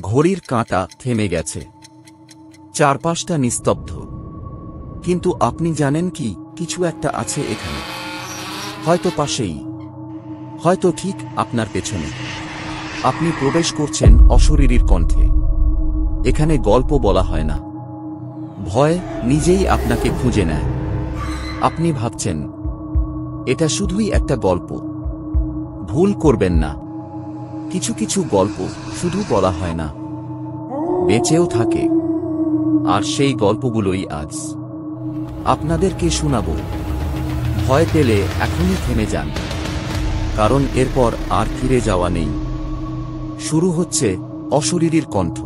ঘড়ির কাঁটা থেমে গেছে, চারপাশটা নিস্তব্ধ। কিন্তু আপনি জানেন কি, কিছু একটা আছে এখানে। হয়তো পাশেই, হয়তো ঠিক আপনার পেছনে। আপনি প্রবেশ করছেন অশরীরীর কণ্ঠে। এখানে গল্প বলা হয় না, ভয় নিজেই আপনাকে খুঁজে নেয়। আপনি ভাবছেন এটা শুধুই একটা গল্প। ভুল করবেন না, কিছু কিছু গল্প শুধু বলা হয় না, বেঁচেও থাকে। আর সেই গল্পগুলোই আজ আপনাদেরকে শোনাব। ভয় পেলে এখনই থেমে যান, কারণ এরপর আর ফিরে যাওয়া নেই। শুরু হচ্ছে অশরীরীর কণ্ঠ।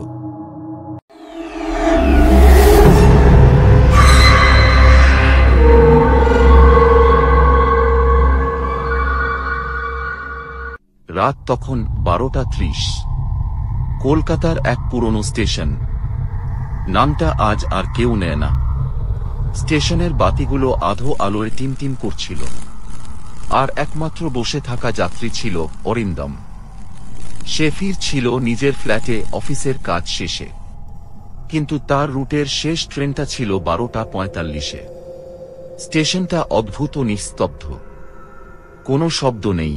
রাত তখন 12:30। কলকাতার এক পুরনো স্টেশন। নামটা আজ আর কেউ নেয় না। স্টেশনের বাতিগুলো আধো আলোয় টিমটিম করছিল, আর একমাত্র বসে থাকা যাত্রী ছিল অরিন্দম। সে ফিরছিল নিজের ফ্ল্যাটে অফিসের কাজ শেষে, কিন্তু তার রুটের শেষ ট্রেনটা ছিল 12:45-এ। স্টেশনটা অদ্ভুত নিস্তব্ধ, কোনো শব্দ নেই।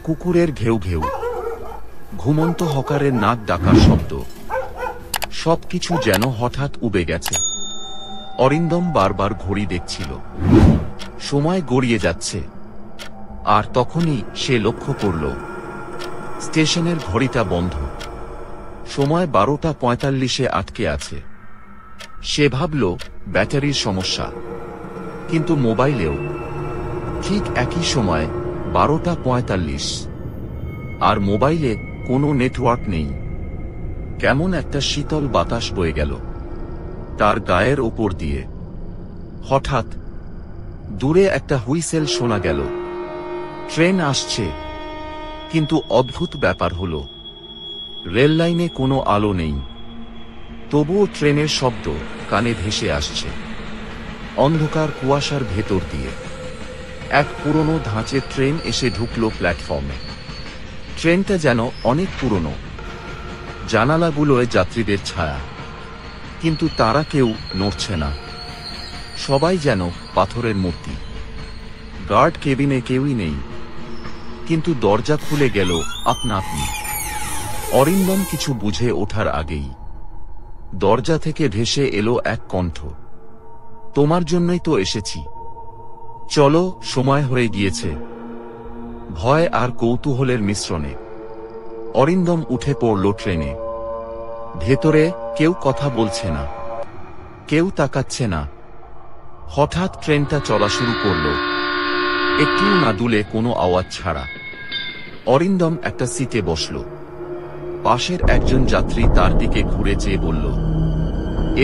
কুকুরের ঘেউ ঘেউ, ঘুমন্ত হকারের নাক ডাকার শব্দ, সবকিছু যেন হঠাৎ উবে গেছে। অরিন্দম বারবার ঘড়ি দেখছিল, সময় গড়িয়ে যাচ্ছে। আর তখনই সে লক্ষ্য করল স্টেশনের ঘড়িটা বন্ধ, সময় 12:45-এ আটকে আছে। সে ভাবল ব্যাটারির সমস্যা, কিন্তু মোবাইলেও ঠিক একই সময় 12:45, আর মোবাইলে কোনো নেটওয়ার্ক নেই। কেমন একটা শীতল বাতাস বয়ে গেল তার গায়ের ওপর দিয়ে। হঠাৎ দূরে একটা হুইসেল শোনা গেল। ট্রেন আসছে, কিন্তু অদ্ভুত ব্যাপার হলো রেললাইনে কোনো আলো নেই, তবুও ট্রেনের শব্দ কানে ভেসে আসছে। অন্ধকার কুয়াশার ভেতর দিয়ে এক পুরনো ধাঁচের ট্রেন এসে ঢুকল প্ল্যাটফর্মে। ট্রেনটা যেন অনেক পুরনো, জানালাগুলোয় যাত্রীদের ছায়া, কিন্তু তারা কেউ নড়ছে না। সবাই যেন পাথরের মূর্তি। গার্ড কেবিনে কেউই নেই, কিন্তু দরজা খুলে গেল আপনা আপনি। অরিন্দম কিছু বুঝে ওঠার আগেই দরজা থেকে ভেসে এলো এক কণ্ঠ, তোমার জন্যই তো এসেছি, চলো, সময় হয়ে গিয়েছে। ভয় আর কৌতূহলের মিশ্রণে অরিন্দম উঠে পড়ল ট্রেনে। ভেতরে কেউ কথা বলছে না, কেউ তাকাচ্ছে না। হঠাৎ ট্রেনটা চলা শুরু করল, একটুও না দুলে, কোনো আওয়াজ ছাড়া। অরিন্দম একটা সিটে বসল। পাশের একজন যাত্রী তার দিকে ঘুরে চেয়ে বলল,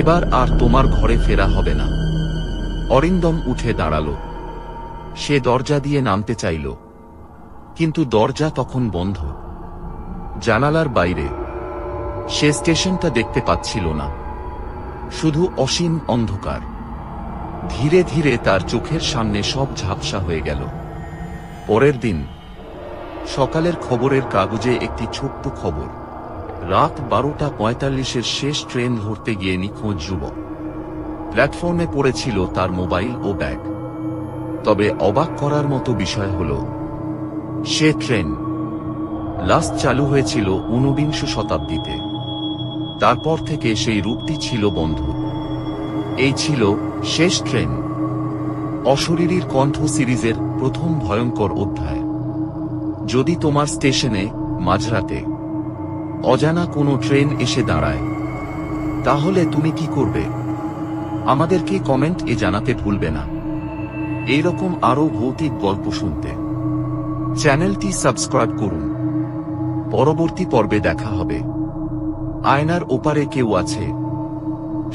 এবার আর তোমার ঘরে ফেরা হবে না। অরিন্দম উঠে দাঁড়াল। সে দরজা দিয়ে নামতে চাইল, কিন্তু দরজা তখন বন্ধ। জানালার বাইরে সে স্টেশনটা দেখতে পাচ্ছিল না, শুধু অসীম অন্ধকার। ধীরে ধীরে তার চোখের সামনে সব ঝাপসা হয়ে গেল। পরের দিন সকালের খবরের কাগজে একটি ছোট্ট খবর, রাত 12:45-এর শেষ ট্রেন ধরতে গিয়ে নিখোঁজ যুবক। প্ল্যাটফর্মে পড়েছিল তার মোবাইল ও ব্যাগ। তবে অবাক করার মতো বিষয় হল, সে ট্রেন লাস্ট চালু হয়েছিল 19 শতাব্দীতে। তারপর থেকে সেই রূপটি ছিল বন্ধ। এই ছিল শেষ ট্রেন, অশরীরীর কণ্ঠ সিরিজের প্রথম ভয়ঙ্কর অধ্যায়। যদি তোমার স্টেশনে মাঝরাতে অজানা কোনো ট্রেন এসে দাঁড়ায়, তাহলে তুমি কি করবে? আমাদেরকে কমেন্ট-এ জানাতে ভুলবে না। এইরকম আরও ভৌতিক গল্প শুনতে চ্যানেলটি সাবস্ক্রাইব করুন। পরবর্তী পর্বে দেখা হবে। আয়নার ওপারে কেউ আছে।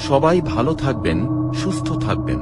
সবাই ভালো থাকবেন, সুস্থ থাকবেন।